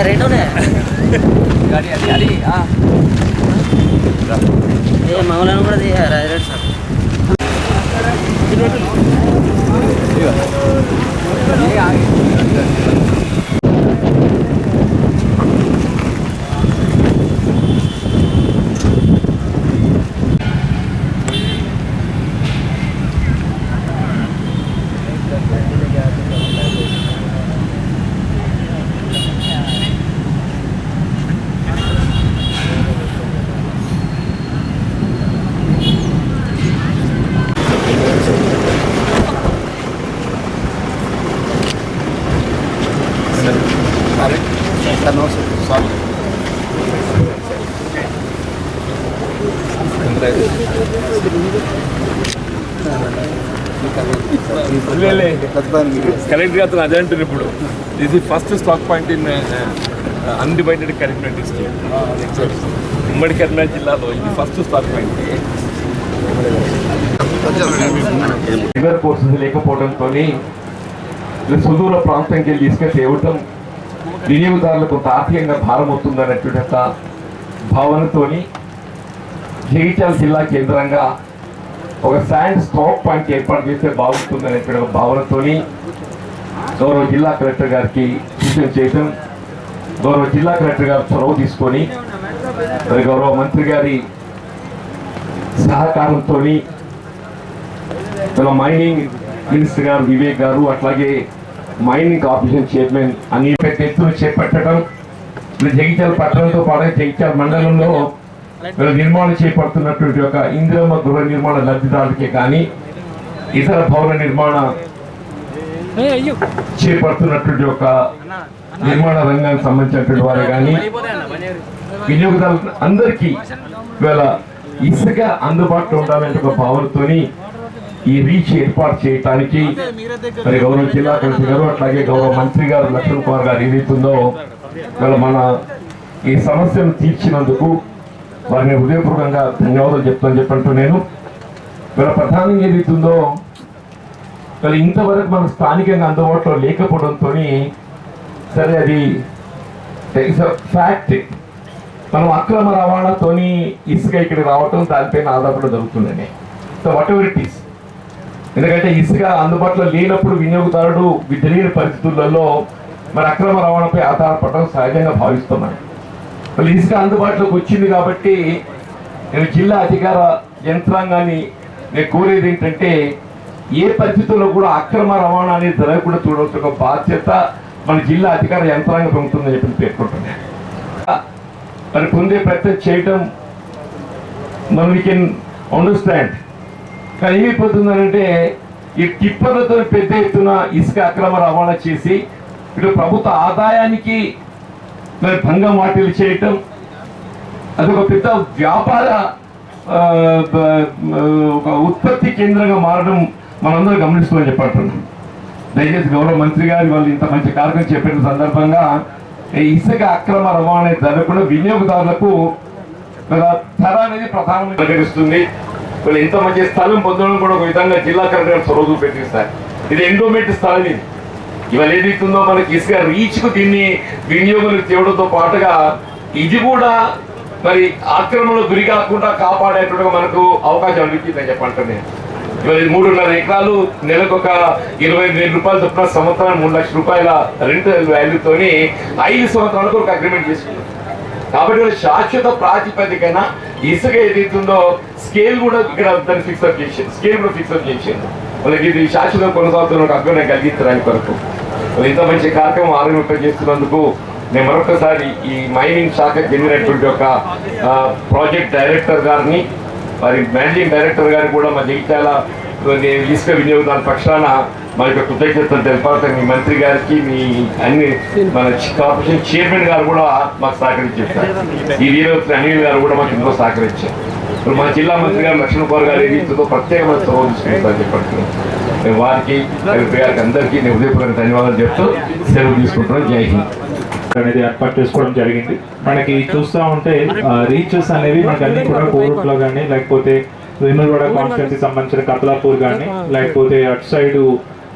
రెండునే మామూలు కూడా Raja Reddy sir correct గా అతను అదే అంటారు. ఇప్పుడు ఇది first stock point in undivided Karimnagar district, ఉమ్మడి కరీంనగర్ జిల్లాలో ఇది first stock point. River courses లేకపోవడంతో సుదూర ప్రాంతంకి వెళ్ళి ఇసుక తేవటం వినియోగదారులకు కొంత ఆర్థికంగా భారం అవుతుందనేటువంటి ఒక భావనతోని జగిత్యాల జిల్లా కేంద్రంగా ఒక శాండ్ స్టాక్ పాయింట్ ఏర్పాటు చేస్తే బాగుంటుందనేటువంటి ఒక భావనతోని గౌరవ జిల్లా కలెక్టర్ గారికి సూచన చేయటం, గౌరవ జిల్లా కలెక్టర్ గారు చొరవ తీసుకొని మరి గౌరవ మంత్రి గారి సహకారంతో మైనింగ్ మినిస్టర్ గారు వివేక్ గారు, అట్లాగే మైనింగ్ కార్పొరేషన్ చైర్మన్ అన్ని పెద్ద ఎత్తున చేపట్టడం, జగిత్యాల పట్టణంతో పాటు జగిత్యాల మండలంలో నిర్మాణం చేపడుతున్నటువంటి ఒక ఇందిరమ్మ గృహ నిర్మాణ లబ్ధిదారులకే కానీ ఇతర భవన నిర్మాణ చేపడుతున్నటువంటి ఒక నిర్మాణ రంగానికి సంబంధించినటువంటి వారే కానీ వినియోగదారులు అందరికీ ఇవాళ ఇసుక అందుబాటులో ఉండాలనే ఒక భావనతోని ఈ రీచ్ ఏర్పాటు చేయడానికి మరి గౌరవ జిల్లా కలెక్టర్ గారు అట్లాగే గౌరవ మంత్రి గారు లక్ష్మణ్ కుమార్ గారు ఏదైతుందో ఇవాళ మన ఈ సమస్యను తీర్చినందుకు వారిని హృదయపూర్వకంగా ధన్యవాదాలు చెప్పంటూ నేను ఇవాళ ప్రధానంగా ఏదైతుందో ఇవాళ ఇంతవరకు మన స్థానికంగా అందుబాటులో లేకపోవడంతో సరే అది ఫ్యాక్ట్, మనం అక్రమ రవాణాతోని ఇసుక ఇక్కడికి రావటం దానిపైన ఆధారపడి జరుగుతుందండి. So what ever it is, ఎందుకంటే ఇసుక అందుబాటులో లేనప్పుడు వినియోగదారుడు తెలియని పరిస్థితులలో మరి అక్రమ రవాణాపై ఆధారపడడం సహజంగా భావిస్తున్నాను. మళ్ళీ ఇసుక అందుబాటులోకి వచ్చింది కాబట్టి నేను జిల్లా అధికార యంత్రాంగాన్ని నేను కోరేది ఏంటంటే ఏ పరిస్థితుల్లో కూడా అక్రమ రవాణా అనేది జరగకుండా చూడాల్సిన ఒక బాధ్యత మన జిల్లా అధికార యంత్రాంగం ఉంటుందని చెప్పి పేర్కొంటున్నాను. మరి పొందే ప్రయత్నం చేయటం మనం వీ కెన్ అండర్స్టాండ్, కానీ ఏమైపోతుందనంటే ఈ టిప్పర్లతో పెద్ద ఎత్తున ఇసుక అక్రమ రవాణా చేసి ఇటు ప్రభుత్వ ఆదాయానికి మరి భంగం వాటిల్లు చేయటం, అదొక పెద్ద వ్యాపార ఒక ఉత్పత్తి కేంద్రంగా మారడం మనందరూ గమనిస్తామని చెప్పంటున్నాం. దయచేసి గౌరవ మంత్రి గారు వాళ్ళు ఇంత మంచి కార్యక్రమం చెప్పిన సందర్భంగా ఇసుక అక్రమ రవాణా జరగకుండా వినియోగదారులకు ధర అనేది ప్రధానంగా ప్రకటిస్తుంది. వీళ్ళు ఇంత మంచి స్థలం పొందడం కూడా ఒక విధంగా జిల్లా కలెక్టర్ చొరవ చూపెట్టిస్తారు. ఇది ఎండోమెంట్ స్థలం, ఇది ఇవాళ ఏదైతుందో మనకి ఇసుక రీచ్కు దీన్ని వినియోగులకు తేవడంతో పాటుగా ఇది కూడా మరి ఆక్రమణలో గురి కాకుండా కాపాడేటట్టుగా మనకు అవకాశం అనిపించిందని చెప్పంటే ఇవాళ 3.5 ఎకరాలు నెలకు ఒక 25,000 రూపాయలు చొప్పున సంవత్సరం 3 లక్షల రూపాయల రెంట్ వాల్యూతోని 5 సంవత్సరాలకు ఒక అగ్రిమెంట్ చేసుకున్నాం. కాబట్టి శాశ్వత ప్రాతిపదికన ఇసుక ఏదైతుందో స్కేల్ కూడా ఇక్కడ దాన్ని ఫిక్సప్ చేసింది, స్కేల్ కూడా ఫిక్సప్ చేసింది. వాళ్ళకి ఇది శాశ్వత కొనసాగుతున్న ఒక అగ్రహం కలిగించడానికి వరకు ఇంత మంచి కార్యక్రమం ఆరంభింపజేస్తున్నందుకు నేను మరొకసారి ఈ మైనింగ్ శాఖకు చెందినటువంటి ఒక ప్రాజెక్ట్ డైరెక్టర్ గారిని, వారి మేనేజింగ్ డైరెక్టర్ గారిని కూడా మా జగిత్యాల ఇసుక వినియోగదారుల పక్షాన మా యొక్క కృతజ్ఞతలు తెలిపారు. మీ మంత్రి గారికి, మీ అన్ని మన కార్పొరేషన్ చైర్మన్ గారు కూడా మాకు సహకరించారు. ఈ వీరవతి అనిల్ గారు కూడా మాకు ఎంతో సహకరించారు. ఇప్పుడు మా జిల్లా మంత్రి గారు లక్ష్మణ్ కుమార్ గారు ఏదైతుందో ప్రత్యేకమైన చొరవ తీసుకుంటారని చెప్పండి. మేము వారికి కలెక్టర్ గారికి అందరికీ నేను ఉదయపూర్వక ధన్యవాదాలు చెప్తూ సెలవు తీసుకుంటున్నాను. జై హింద్ అనేది ఏర్పాటు చేసుకోవడం జరిగింది. మనకి చూస్తూ ఉంటే రీచెస్ అనేవి మనకి అన్ని కూడా కోరుట్లో కానీ, లేకపోతే వేములవాడ కాన్స్టిట్యున్సీ సంబంధించిన కతలాపూర్ కానీ, లేకపోతే అటు సైడ్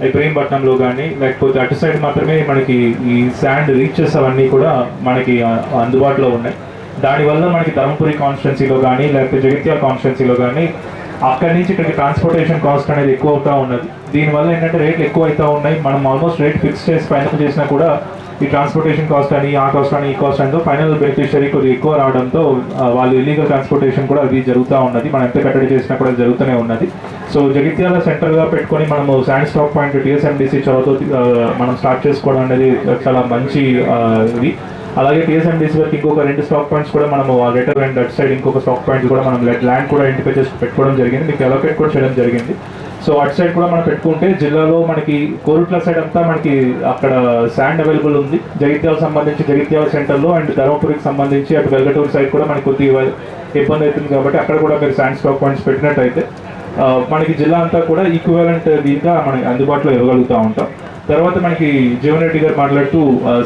ఇబ్రహీంపట్నంలో కానీ లేకపోతే అటు సైడ్ మాత్రమే మనకి ఈ శాండ్ రీచెస్ అవన్నీ కూడా మనకి అందుబాటులో ఉన్నాయి. దానివల్ల మనకి ధర్మపురి కాన్స్టిట్యున్సీలో కానీ లేకపోతే జగిత్యాల కాన్స్టిట్యున్సీలో కానీ అక్కడి నుంచి ఇక్కడికి ట్రాన్స్పోర్టేషన్ కాస్ట్ అనేది ఎక్కువ అవుతూ ఉన్నది. దీనివల్ల ఏంటంటే రేట్లు ఎక్కువ అవుతూ ఉన్నాయి. మనం ఆల్మోస్ట్ రేట్ ఫిక్స్ చేసి ఫైనల్ చేసినా కూడా ఈ ట్రాన్స్పోర్టేషన్ కాస్ట్ అని ఆ కాస్ట్ అని ఈ కాస్ట్ అంటూ ఫైనల్ బెనిఫిషియరీ కొద్దిగా ఎక్కువ రావడంతో వాళ్ళు ఇల్లీగల్ ట్రాన్స్పోర్టేషన్ కూడా అది జరుగుతూ ఉన్నది. మనం ఎంత కట్టడి చేసినా కూడా జరుగుతూనే ఉన్నది. సో జగిత్యాల సెంటర్గా పెట్టుకొని మనము శాండ్ స్టాక్ పాయింట్ టీఎస్ఎండిసి చొరవతో మనం స్టార్ట్ చేసుకోవడం అనేది చాలా మంచి ఇది. అలాగే టీఎస్ఎండిసి వరకు ఇంకొక 2 స్టాక్ పాయింట్స్ కూడా మనము లెటర్ అండ్ అట్ సైడ్ ఇంకొక స్టాక్ పాయింట్ కూడా మనం ల్యాండ్ కూడా ఐడెంటిఫై చేసి పెట్టుకోవడం జరిగింది. మీకు అలొకేట్ కూడా చేయడం జరిగింది. సో అటు సైడ్ కూడా మనం పెట్టుకుంటే జిల్లాలో మనకి కోరుట్ల సైడ్ అంతా మనకి అక్కడ శాండ్ అవైలబుల్ ఉంది. జగిత్యాల సంబంధించి జగిత్యాల సెంటర్లో అండ్ ధర్మపురికి సంబంధించి అటు వెల్గటూరు సైడ్ కూడా మనకి కొద్దిగా ఇబ్బంది అవుతుంది. కాబట్టి అక్కడ కూడా మీరు శాండ్ స్టాక్ పాయింట్స్ పెట్టినట్టయితే మనకి జిల్లా అంతా కూడా ఈక్వివలెంట్ దీంగా మనకి అందుబాటులో ఇవ్వగలుగుతూ ఉంటాం. తర్వాత మనకి జీవన్ రెడ్డి గారు మాట్లాడుతూ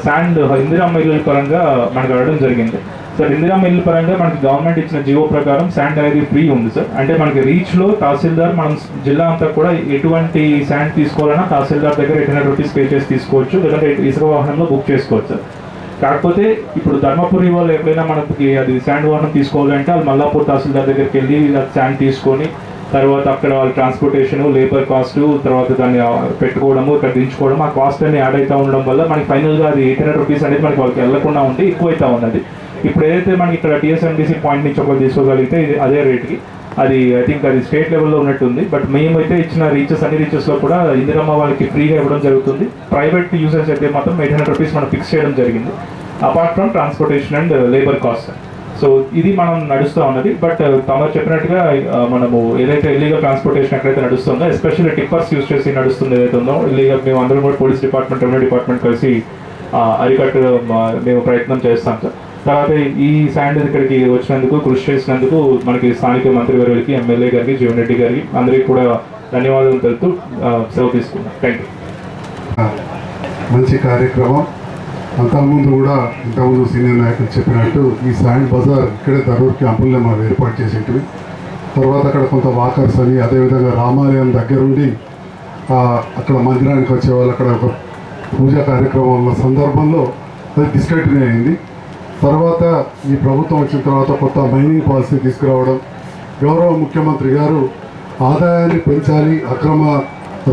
శాండ్ ఇందిరమ్మ ఇల్లు పరంగా మనకు అడగడం జరిగింది. సార్ ఇందిరమ్మ ఇల్లు పరంగా మనకి గవర్నమెంట్ ఇచ్చిన జీవో ప్రకారం శాండ్ అనేది ఫ్రీ ఉంది సార్. అంటే మనకి రీచ్లో తహసీల్దార్ మనం జిల్లా అంతా కూడా ఎటువంటి శాండ్ తీసుకోవాలన్నా తహసీల్దార్ దగ్గర 800 రూపీస్ పే చేసి తీసుకోవచ్చు, లేదంటే ఇసుక వాహనంలో బుక్ చేసుకోవచ్చు సార్. కాకపోతే ఇప్పుడు ధర్మపురి వాళ్ళు ఎప్పుడైనా మనకి అది శాండ్ వాహనం తీసుకోవాలంటే వాళ్ళు మల్లాపూర్ తహసీల్దార్ దగ్గరికి వెళ్ళి శాండ్ తీసుకొని తర్వాత అక్కడ వాళ్ళ ట్రాన్స్పోర్టేషన్ లేబర్ కాస్ట్ తర్వాత దాన్ని పెట్టుకోవడము ఇక్కడ దించుకోవడం ఆ కాస్ట్ అన్ని యాడ్ అవుతూ ఉండడం వల్ల మనకి ఫైనల్గా అది 800 రూపీస్ అనేది మనకి వాళ్ళకి వెళ్ళకుండా ఉండి ఎక్కువ అవుతూ ఉన్నది. ఇప్పుడు ఏదైతే మనకి ఇక్కడ టీఎస్ఎండిసి పాయింట్ నుంచి ఒకటి తీసుకోగలిగితే ఇది అదే రేట్కి అది ఐ థింక్ అది స్టేట్ లెవెల్లో ఉన్నట్టుంది. బట్ మేమైతే ఇచ్చిన అన్ని రీచెస్లో కూడా ఇందిరమ్మ వాళ్ళకి ఫ్రీగా ఇవ్వడం జరుగుతుంది. ప్రైవేట్ యూజర్స్ అయితే మాత్రం 800 రూపీస్ మనం ఫిక్స్ చేయడం జరిగింది apart from transportation and labour cost. So ఇది మనం నడుస్తూ ఉన్నది. బట్ తమరు చెప్పినట్టుగా మనము ఏదైతే ఇల్లీగల్ ట్రాన్స్పోర్టేషన్ ఎక్కడైతే నడుస్తుందో ఎస్పెషల్లీ టిప్పర్స్ యూజ్ చేసి నడుస్తుంది ఏదైతే ఉందో ఇల్లీగల్ మేము అందరం కూడా పోలీస్ డిపార్ట్మెంట్ రెవెన్యూ డిపార్ట్మెంట్ కలిసి అరికట్టు మేము ప్రయత్నం చేస్తాం సార్. తర్వాత ఈ శాండ్ ఇక్కడికి వచ్చినందుకు కృషి చేసినందుకు మనకి స్థానిక మంత్రి గారికి ఎమ్మెల్యే గారికి జీవన్ రెడ్డి గారికి అందరికీ కూడా ధన్యవాదాలు తెలుపుతూ సెలవు తీసుకున్నాం. Thank you. మంచి కార్యక్రమం. అంతకుముందు కూడా ఇంతకుముందు సీనియర్ నాయకులు చెప్పినట్టు ఈ శాండ్ బజార్ ఇక్కడే ధరూర్ క్యాంపుల్లో మనం ఏర్పాటు చేసేటివి. తర్వాత అక్కడ కొంత వాకర్స్ అని అదేవిధంగా రామాలయం దగ్గరుండి అక్కడ మందిరానికి వచ్చే వాళ్ళు అక్కడ ఒక పూజా కార్యక్రమం ఉన్న సందర్భంలో అది డిస్కంటిన్యూ అయింది. తర్వాత ఈ ప్రభుత్వం వచ్చిన తర్వాత కొత్త మైనింగ్ పాలసీ తీసుకురావడం, గౌరవ ముఖ్యమంత్రి గారు ఆదాయాన్ని పెంచాలి, అక్రమ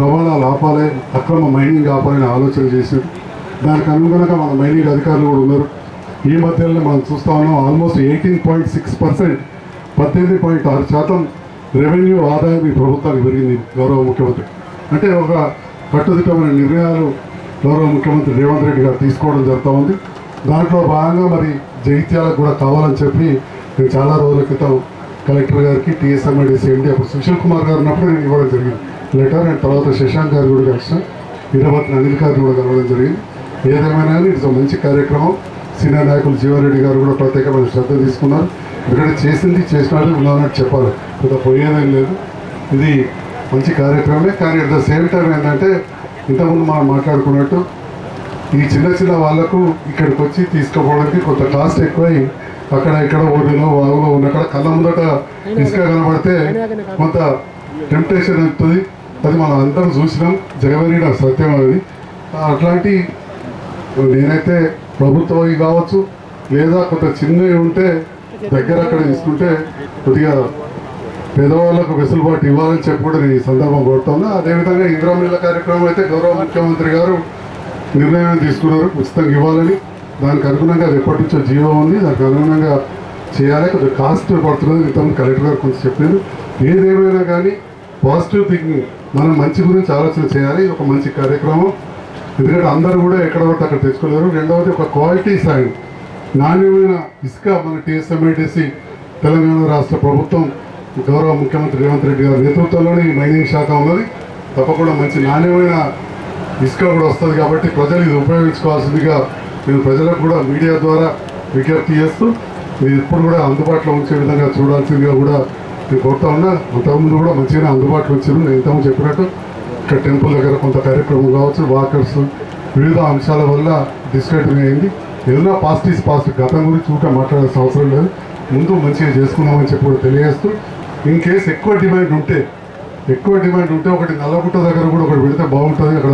రవాణాలు ఆపాలి, అక్రమ మైనింగ్ ఆపాలని ఆలోచన చేశారు. దానికి అనుగుణంగా మన మైనింగ్ అధికారులు కూడా ఉన్నారు. ఈ మధ్యలో మనం చూస్తూ ఉన్నాం ఆల్మోస్ట్ 18.6% 18.6% రెవెన్యూ ఆదాయం ఈ ప్రభుత్వానికి పెరిగింది గౌరవ ముఖ్యమంత్రి. అంటే ఒక కట్టుదిట్టమైన నిర్ణయాలు గౌరవ ముఖ్యమంత్రి రేవంత్ రెడ్డి గారు తీసుకోవడం జరుగుతూ ఉంది. దాంట్లో భాగంగా మరి జగిత్యాలకు కూడా కావాలని చెప్పి నేను చాలా రోజుల క్రితం కలెక్టర్ గారికి టీఎస్ఎంఐడిసి ఎండి అప్పుడు సుశీల్ కుమార్ గారు ఉన్నప్పుడు నేను ఇవ్వడం జరిగింది లెటర్. అండ్ తర్వాత శశాంక్ గారు కూడా కలిసిన వీరభద్ర అనిల్ గారిని కూడా కలవడం జరిగింది. ఏదేమైనా ఇది మంచి కార్యక్రమం. సీనియర్ నాయకులు జీవన్ రెడ్డి గారు కూడా ప్రత్యేకమైన శ్రద్ధ తీసుకున్నారు. ఎందుకంటే చేసినట్టు ఉన్నట్టు చెప్పాలి, కొంత పోయేదేం లేదు. ఇది మంచి కార్యక్రమమే. కానీ అట్ ద సేమ్ టైం ఏంటంటే ఇంతకుముందు మనం మాట్లాడుకున్నట్టు ఈ చిన్న చిన్న వాళ్ళకు ఇక్కడికి వచ్చి తీసుకుపోవడానికి కొంత కాస్ట్ ఎక్కువై అక్కడ ఇక్కడ ఓడిలో వాగులో ఉన్నక్కడ కళ్ళ ముందట ఇసుక కనబడితే కొంత టెంప్టేషన్ అవుతుంది. అది మనం అందరం చూసినాం, జగవరిన సత్యం అది. అట్లాంటి నేనైతే ప్రభుత్వం కావచ్చు లేదా కొంత చిన్నవి ఉంటే దగ్గర అక్కడ తీసుకుంటే కొద్దిగా పేదవాళ్ళకు వెసులుబాటు ఇవ్వాలని చెప్పి కూడా నేను ఈ సందర్భం కోరుతున్నా. అదేవిధంగా ఇందిరమ్మ ఇళ్ళ కార్యక్రమం అయితే గౌరవ ముఖ్యమంత్రి గారు నిర్ణయం తీసుకున్నారు ఉచితంగా ఇవ్వాలని. దానికి అనుగుణంగా అది ఎప్పటి నుంచో జీవో ఉంది, దానికి అనుగుణంగా చేయాలి. కొంచెం కాస్ట్ పడుతున్నది ఇంతకుముందు కలెక్టర్ గారు కొంచెం చెప్పారు. ఏదేమైనా కానీ పాజిటివ్ థింకింగ్, మనం మంచి గురించి ఆలోచన చేయాలి. ఒక మంచి కార్యక్రమం. ఎందుకంటే అందరూ కూడా ఎక్కడ పడితే అక్కడ తెచ్చుకోలేరు. రెండవది ఒక క్వాలిటీ సాయం, నాణ్యమైన ఇసుక మన టీఎస్ఎంఐడిసి తెలంగాణ రాష్ట్ర ప్రభుత్వం గౌరవ ముఖ్యమంత్రి రేవంత్ రెడ్డి గారి నేతృత్వంలోనే ఈ మైనింగ్ శాఖ ఉన్నది. తప్పకుండా మంచి నాణ్యమైన ఇసుక కూడా వస్తుంది. కాబట్టి ప్రజలు ఇది ఉపయోగించుకోవాల్సిందిగా నేను ప్రజలకు కూడా మీడియా ద్వారా విజ్ఞప్తి చేస్తూ మీరు ఇప్పుడు కూడా అందుబాటులో ఉంచే విధంగా చూడాల్సిందిగా కూడా నేను కోరుతా ఉన్నా. అంతకుముందు కూడా మంచిగానే అందుబాటులో వచ్చారు. నేను ఇంతకుముందు చెప్పినట్టు ఇక్కడ టెంపుల్ దగ్గర కొంత కార్యక్రమం కావచ్చు, వాకర్స్, వివిధ అంశాల వల్ల డిస్కంటిన్యూ అయింది. ఏదైనా పాస్ట్ ఈజ్ పాస్ట్, గతం గురించి కూడా మాట్లాడాల్సిన అవసరం లేదు. ముందు మంచిగా చేసుకుందామని చెప్పి కూడా తెలియజేస్తూ, ఇన్ కేసు ఎక్కువ డిమాండ్ ఉంటే ఎక్కువ డిమాండ్ ఉంటే ఒకటి నల్లగుట్ట దగ్గర కూడా ఒకటి పెడితే బాగుంటుంది. అక్కడ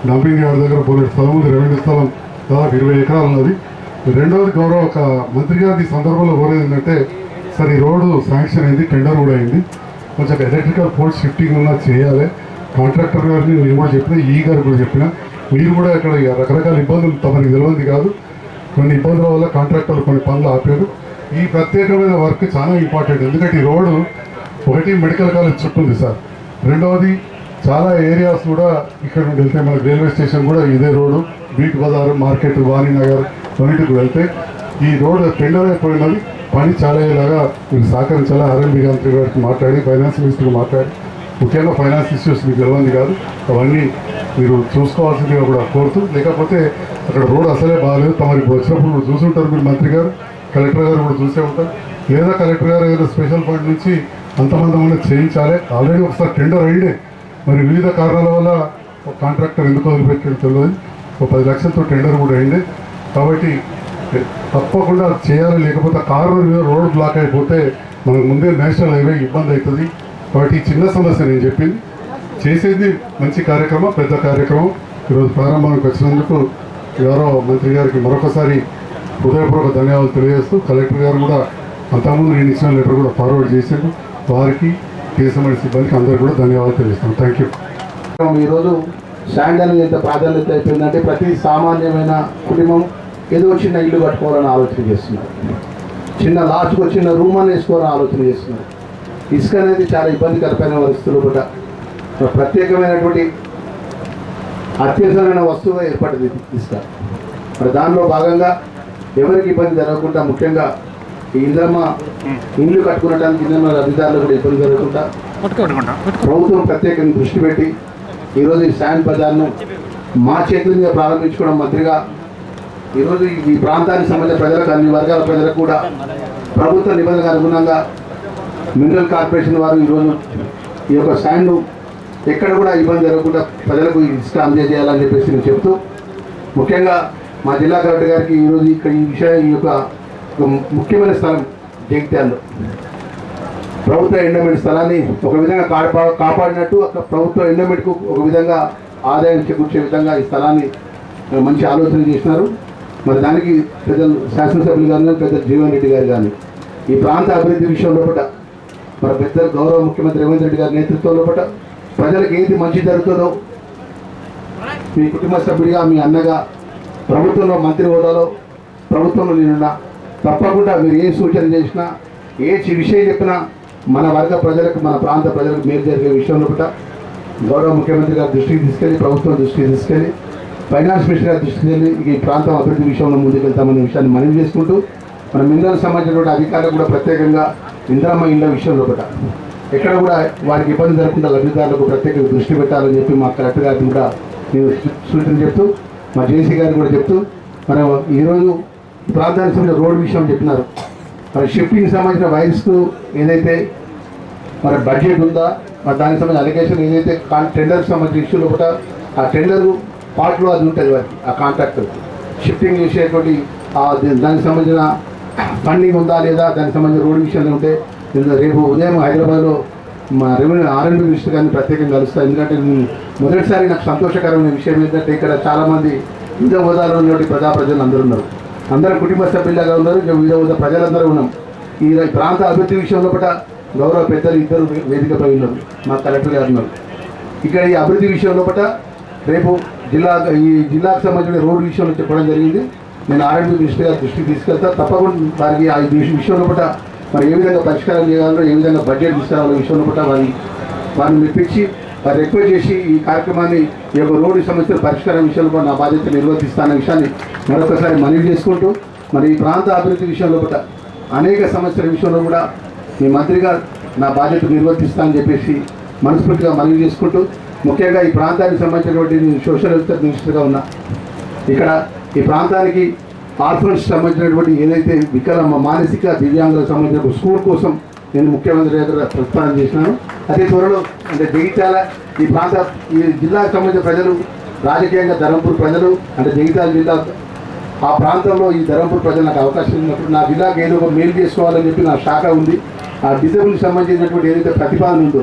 డంపింగ్ యార్డ్ దగ్గర బోలెడు స్థలం ఉంది, రెవెన్యూ స్థలం దాదాపు 20 ఎకరాలు ఉన్నది. రెండవది గౌరవ ఒక మంత్రి గారి సందర్భంలో కోరేది ఏంటంటే, సార్ ఈ రోడ్డు శాంక్షన్ అయింది, టెండర్ కూడా అయింది, కొంచెం ఎలక్ట్రికల్ పోల్ షిఫ్టింగ్ ఉన్నా చేయాలి. కాంట్రాక్టర్ గారిని నేను కూడా చెప్పిన, ఈ గారు కూడా చెప్పిన, మీరు కూడా ఇక్కడ రకరకాల ఇబ్బందులు తమకు తెలియదు కాదు, కొన్ని ఇబ్బందుల వల్ల కాంట్రాక్టర్లు కొన్ని పనులు ఆపారు. ఈ ప్రత్యేకమైన వర్క్ చాలా ఇంపార్టెంట్. ఎందుకంటే ఈ రోడ్డు ఒకటి మెడికల్ కాలేజ్ చుట్టూ ఉంది సార్, రెండవది చాలా ఏరియాస్ కూడా ఇక్కడ నుండి వెళ్తే మనకు రైల్వే స్టేషన్ కూడా ఇదే రోడ్డు, బీట్ బజార్, మార్కెట్, వాణినగర్ అన్నింటికి వెళ్తే ఈ రోడ్డు టెండర్ అయిపోయినది. పని చాలా అయ్యేలాగా మీరు సహకరించాలా. ఆర్ఎంబీ మంత్రి గారికి మాట్లాడి, ఫైనాన్స్ మినిస్టర్కి మాట్లాడి, ముఖ్యంగా ఫైనాన్స్ ఇష్యూస్ మీకు తెలియంది కాదు, అవన్నీ మీరు చూసుకోవాల్సిందిగా కూడా కోరుతూ, లేకపోతే అక్కడ రోడ్ అసలే బాగాలేదు. తమరు ఇప్పుడు వచ్చినప్పుడు కూడా చూసుంటారు, మీరు మంత్రి గారు, కలెక్టర్ గారు కూడా చూసే ఉంటారు. లేదా కలెక్టర్ గారు ఏదైనా స్పెషల్ ఫండ్ నుంచి అంతమంది అనేది చేయించాలి. ఆల్రెడీ ఒకసారి టెండర్ అయిందే, మరి వివిధ కారణాల వల్ల ఒక కాంట్రాక్టర్ ఎందుకు వదిలిపెట్టాడు తెలియదు. ఒక 10 లక్షలతో టెండర్ కూడా అయింది. కాబట్టి తప్పకుండా చేయాలి. లేకపోతే కార్నర్ మీద రోడ్ బ్లాక్ అయిపోతే మనకు ముందే నేషనల్ హైవే ఇబ్బంది అవుతుంది. కాబట్టి ఈ చిన్న సమస్య నేను చెప్పింది, చేసేది మంచి కార్యక్రమం, పెద్ద కార్యక్రమం. ఈరోజు ప్రారంభానికి వచ్చినందుకు గౌరవ మంత్రి గారికి మరొకసారి హృదయపూర్వక ధన్యవాదాలు తెలియజేస్తూ, కలెక్టర్ గారు కూడా అంతకుముందు నేను ఇచ్చిన లెటర్ కూడా ఫార్వర్డ్ చేశారు. వారికి కేసీఆర్ సిబ్బందికి అందరికీ కూడా ధన్యవాదాలు తెలియజేస్తాను. Thank you. ఈరోజు శాండ్ అనేది ఎంత ప్రాధాన్యత అయిపోయిందంటే, ప్రతి సామాన్యమైన కుటుంబం ఏదో చిన్న ఇల్లు కట్టుకోవాలని ఆలోచన చేస్తున్నారు, చిన్న లాస్ట్కు చిన్న రూమ్ అని వేసుకోవాలని ఆలోచన చేస్తున్నారు. ఇసుక అనేది చాలా ఇబ్బందికరమైన పరిస్థితులు కూడా ప్రత్యేకమైనటువంటి అత్యవసరమైన వస్తువుగా ఏర్పడింది ఇసుక. మరి దానిలో భాగంగా ఎవరికి ఇబ్బంది జరగకుండా, ముఖ్యంగా ఈ ఇంద్రమ్మ ఇండ్లు కట్టుకునడానికి ఇంద్రమ్మ లబ్ధిదారులు కూడా ఇబ్బంది జరగకుండా ప్రభుత్వం ప్రత్యేకంగా దృష్టి పెట్టి ఈరోజు ఈ శాండ్ బజార్ను మా చేతుల మీద ప్రారంభించుకోవడం మంత్రిగా, ఈరోజు ఈ ప్రాంతానికి సంబంధించిన ప్రజలకు, అన్ని వర్గాల ప్రజలకు కూడా ప్రభుత్వ నిబంధనలకు అనుగుణంగా మినరల్ కార్పొరేషన్ వారు ఈరోజు ఈ యొక్క శాండ్ను ఎక్కడ కూడా ఇబ్బంది జరగకుండా ప్రజలకు ఇసుక అందజేయాలని చెప్పేసి నేను చెప్తూ, ముఖ్యంగా మా జిల్లా కలెక్టర్ గారికి ఈరోజు ఇక్కడ ఈ విషయం, ఈ యొక్క ముఖ్యమైన స్థలం జగిత్యాలలో ప్రభుత్వ ఎండోమెంట్ స్థలాన్ని ఒక విధంగా కాపాడినట్టు, ప్రభుత్వ ఎండోమెంట్కు ఒక విధంగా ఆదాయం చేకూర్చే విధంగా ఈ స్థలాన్ని మంచి ఆలోచన చేసినారు. మరి దానికి పెద్దలు శాసనసభ్యులు కానీ, పెద్దలు జీవన్ రెడ్డి గారు కానీ, ఈ ప్రాంత అభివృద్ధి విషయంలో కూడా మరి పెద్దలు గౌరవ ముఖ్యమంత్రి రేవంత్ రెడ్డి గారి నేతృత్వంలో కూడా ప్రజలకు ఏది మంచి జరుగుతుందో మీ కుటుంబ సభ్యుడిగా, మీ అన్నగా, ప్రభుత్వంలో మంత్రి హోదాలో ప్రభుత్వంలో నేనున్నా, తప్పకుండా మీరు ఏ సూచన చేసినా, ఏ విషయం చెప్పినా మన వర్గ ప్రజలకు, మన ప్రాంత ప్రజలకు మేలు జరిగే విషయంలో కూడా గౌరవ ముఖ్యమంత్రి గారి దృష్టికి తీసుకెళ్ళి, ప్రభుత్వం దృష్టికి తీసుకెళ్ళి, ఫైనాన్స్ మినిస్టర్ గారి దృష్టికి వెళ్ళి ఈ ప్రాంతం అభివృద్ధి విషయంలో ముందుకు వెళ్తామనే విషయాన్ని మనవి చేసుకుంటూ, మన మినరల్ సంబంధించినటువంటి అధికారులు కూడా ప్రత్యేకంగా ఇందిరమ్మ ఇళ్ళ విషయంలో కూడా ఎక్కడ కూడా వారికి ఇబ్బంది జరగకుండా లబ్ధిదారులకు ప్రత్యేకంగా దృష్టి పెట్టాలని చెప్పి మా కలెక్టర్ గారిని కూడా నేను సూచన చెప్తూ, మా జేసీ గారిని కూడా చెప్తూ, మనం ఈరోజు ప్రాంతానికి సంబంధించిన రోడ్ విషయం చెప్పినారు. మరి షిఫ్టింగ్ సంబంధించిన వైర్స్కు ఏదైతే మరి బడ్జెట్ ఉందా, మరి దానికి సంబంధించిన అలిగేషన్ ఏదైతే టెండర్కి సంబంధించిన ఇష్యూలో కూడా ఆ టెండర్ పార్ట్లో అది ఉంటుంది వారికి, ఆ కాంట్రాక్టర్ షిఫ్టింగ్ చేసేటువంటి దానికి సంబంధించిన ఫండింగ్ ఉందా లేదా, దానికి సంబంధించిన రోడ్ విషయంలో ఉంటే రేపు ఉదయం హైదరాబాద్లో మా రెవెన్యూ ఆర్ఎండ్బి మినిస్టర్ గారిని ప్రత్యేకంగా కలుస్తాను. ఎందుకంటే మొదటిసారి నాకు సంతోషకరమైన విషయం ఏంటంటే, ఇక్కడ చాలామంది వివిధ హోదాలో ఉన్నటువంటి ప్రజలు అందరూ ఉన్నారు, అందరూ కుటుంబ సభ్యులుగా ఉన్నారు, వివిధ హోదా ప్రజలందరూ ఉన్నాం. ఈ ప్రాంత అభివృద్ధి విషయంలో కూడా గౌరవ పెద్దలు ఇద్దరు వేదికపై ఉన్నారు, మా కలెక్టర్ గారు ఉన్నారు. ఇక్కడ ఈ అభివృద్ధి విషయంలో కూడా రేపు ఈ జిల్లాకు సంబంధించిన రోడ్డు విషయంలో చెప్పడం జరిగింది. నేను ఆర్ఎండ్బి మినిస్టర్ గారి దృష్టికి తీసుకెళ్తా, తప్పకుండా వారికి ఆ విషయంలో కూడా మరి ఏ విధంగా పరిష్కారం చేయాలో, ఏ విధంగా బడ్జెట్ తీసుకురావాలో విషయంలో కూడా వారిని మెప్పించి, వారు రిక్వెస్ట్ చేసి ఈ కార్యక్రమాన్ని, ఈ యొక్క రోడ్డు సమస్యల పరిష్కారం విషయంలో కూడా నా బాధ్యత నిర్వర్తిస్తానన్న విషయాన్ని మరొకసారి మనవి చేసుకుంటూ, మరి ఈ ప్రాంత అభివృద్ధి విషయంలో కూడా అనేక సమస్యల విషయంలో కూడా మీ మంత్రిగా నా బాధ్యత నిర్వర్తిస్తానని చెప్పేసి మనస్ఫూర్తిగా మనవి చేసుకుంటూ, ముఖ్యంగా ఈ ప్రాంతానికి సంబంధించినటువంటి నేను సోషల్ వెల్ఫేర్ మినిస్టర్గా ఉన్నా. ఇక్కడ ఈ ప్రాంతానికి ఆర్ఫన్స్ సంబంధించినటువంటి ఏదైతే మానసిక దివ్యాంగులకు సంబంధించిన స్కూల్ కోసం నేను ముఖ్యమంత్రి దగ్గర ప్రస్తావన చేసినాను. అదే త్వరలో అంటే జగిత్యాల ఈ జిల్లాకు సంబంధించిన ప్రజలు, రాజకీయంగా ధర్మపురి ప్రజలు, అంటే జగిత్యాల జిల్లా ఆ ప్రాంతంలో ఈ ధర్మపురి ప్రజలు నాకు అవకాశం ఉన్నప్పుడు నా జిల్లాకు ఏదో ఒక మేలు చేసుకోవాలని చెప్పి నా శాఖ ఉంది. ఆ డిజబుల్కి సంబంధించినటువంటి ఏదైతే ప్రతిపాదన ఉందో,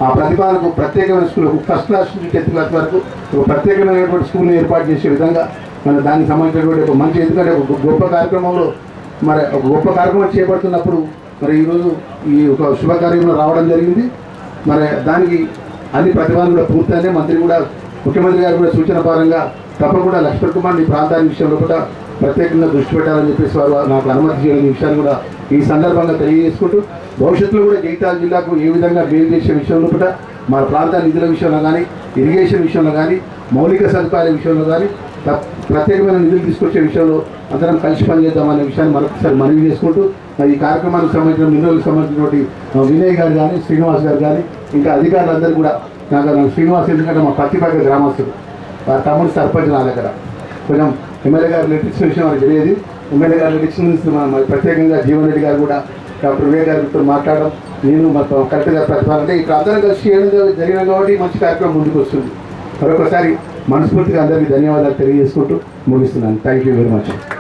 ఆ ప్రతిభకు ప్రత్యేకమైన స్కూల్ ఫస్ట్ క్లాస్ నుంచి 10th క్లాస్ వరకు ఒక ప్రత్యేకమైనటువంటి స్కూల్ని ఏర్పాటు చేసే విధంగా మన దానికి సంబంధించినటువంటి ఒక మంచి, ఎందుకంటే ఒక గొప్ప కార్యక్రమంలో మరి ఒక గొప్ప కార్యక్రమం చేపడుతున్నప్పుడు మరి ఈరోజు ఈ ఒక శుభకార్యంలో రావడం జరిగింది. మరి దానికి అన్ని ప్రతిపాదనలు కూడా పూర్తయినాయి. మంత్రి కూడా, ముఖ్యమంత్రి గారు కూడా సూచన పరంగా తప్పకుండా లక్ష్మణ్ కుమార్ ఈ ప్రాంతాన్ని విషయంలో కూడా ప్రత్యేకంగా దృష్టి పెట్టాలని చెప్పేసి వారు నాకు అనుమతి చేయడం విషయాన్ని కూడా ఈ సందర్భంగా తెలియజేసుకుంటూ, భవిష్యత్తులో కూడా జగిత్యాల జిల్లాకు ఏ విధంగా మేలు చేసే విషయంలో కూడా మన ప్రాంత నిధుల విషయంలో కానీ, ఇరిగేషన్ విషయంలో కానీ, మౌలిక సదుపాయాల విషయంలో కానీ ప్రత్యేకమైన నిధులు తీసుకొచ్చే విషయంలో అందరం కలిసి పనిచేద్దామనే విషయాన్ని మరొకసారి మనవి చేసుకుంటూ, ఈ కార్యక్రమానికి సంబంధించిన నిధులకు సంబంధించినటువంటి వినయ్ గారు కానీ, శ్రీనివాస్ గారు కానీ, ఇంకా అధికారులందరూ కూడా నాకు శ్రీనివాస్ ఎందుకంటే మా పత్తిపాక గ్రామస్తుడు, వారి తమ్ముడు సర్పంచ్ నా దగ్గర కొంచెం ఎమ్మెల్యే గారు లెటర్ విషయం మనకు తెలియదు. ఎమ్మెల్యే గారు లెటర్ ప్రత్యేకంగా జీవన్ రెడ్డి గారు కూడా డాక్టర్ వివేక్ గారితో మాట్లాడడం, నేను మొత్తం కరెక్ట్గా ప్రతిపాదన అంటే ఇక్కడ అందరం కలిసి చేయడం జరిగిన కాబట్టి మంచి కార్యక్రమం ముందుకు వస్తుంది. మరొకసారి మనస్ఫూర్తిగా అందరికీ ధన్యవాదాలు తెలియజేసుకుంటూ ముగిస్తున్నాను. Thank you very much.